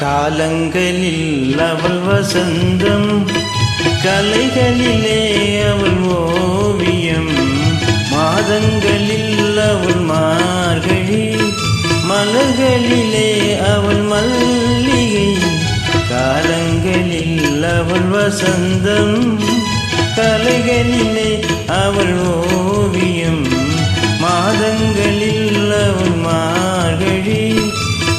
காலங்களில் அவள் வசந்தம், கலைகளிலே அவள் ஓவியம், மாதங்களில் அவள் மார்கழி, மலர்களிலே அவள் மல்லிகை. காலங்களில் அவள் வசந்தம், கலைகளிலே அவள் ஓவியம், மாதங்களில் அவள் மார்கழி,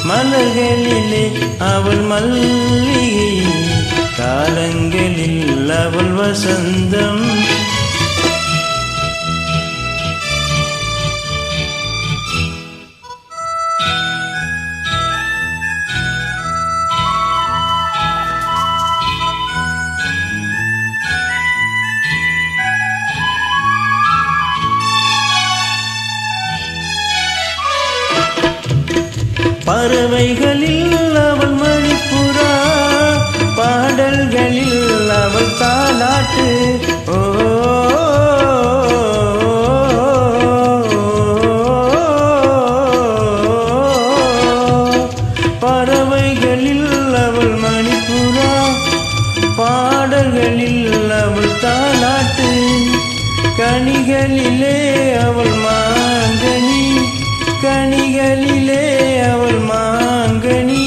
மலர்களிலே அவள் மல்லிகை. காலங்களில் அவள் வசந்தம். பறவைகளில் அவள் மணிப்புறா, பாடல்களில் அவள் தாலாட்டு. ஓ பறவைகளில் அவள் மணிப்புறா, பாடல்களில் அவள் தாலாட்டு. கனிகளிலே அவள் மாங்கனி, கனிகளிலே அவள் மாங்கனி,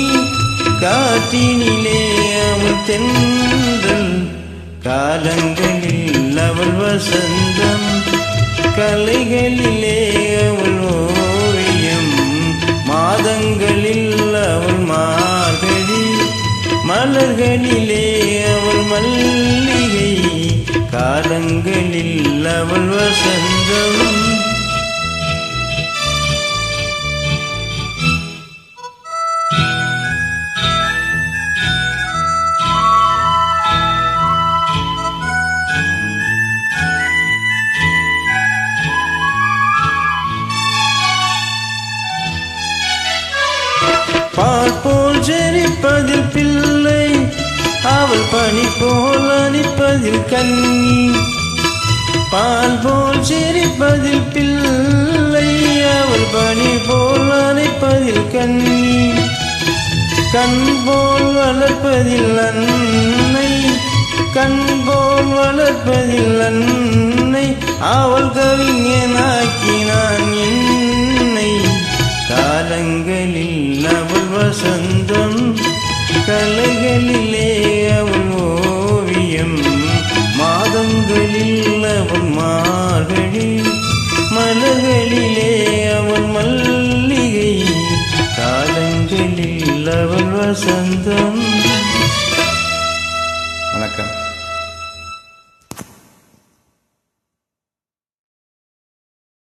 காற்றினிலே அவள் தென்றல். காலங்களில் அவள் வசந்தம், கலைகளிலே அவள் ஓவியம், மாதங்களில் அவள் மார்கழி, மலர்களிலே அவள் மல்லிகை. காலங்களில் அவள் வசந்தம். பால் போல் ஜெரிப்பதில் பிள்ளை, அவள் பனி போல் அணிப்பதில் கண்ணி. பால் போல் ஜெரிப்பதில் பிள்ளை, அவள் பனி போல் அணிப்பதில் கண்ணி. கண் போல் வளர்ப்பதில் அன்னை, கண் போல் வளர்ப்பதில் அன்னை, அவள் கவிஞனாக்கினான் என்னை. காலங்களில் அவள் வசந்தம், கலைகளிலே அவள் ஓவியம், மாதங்களில் அவள் மார்கழி, மலர்களிலே அவள் மல்லிகை. காலங்களில் அவள் வசந்தம்.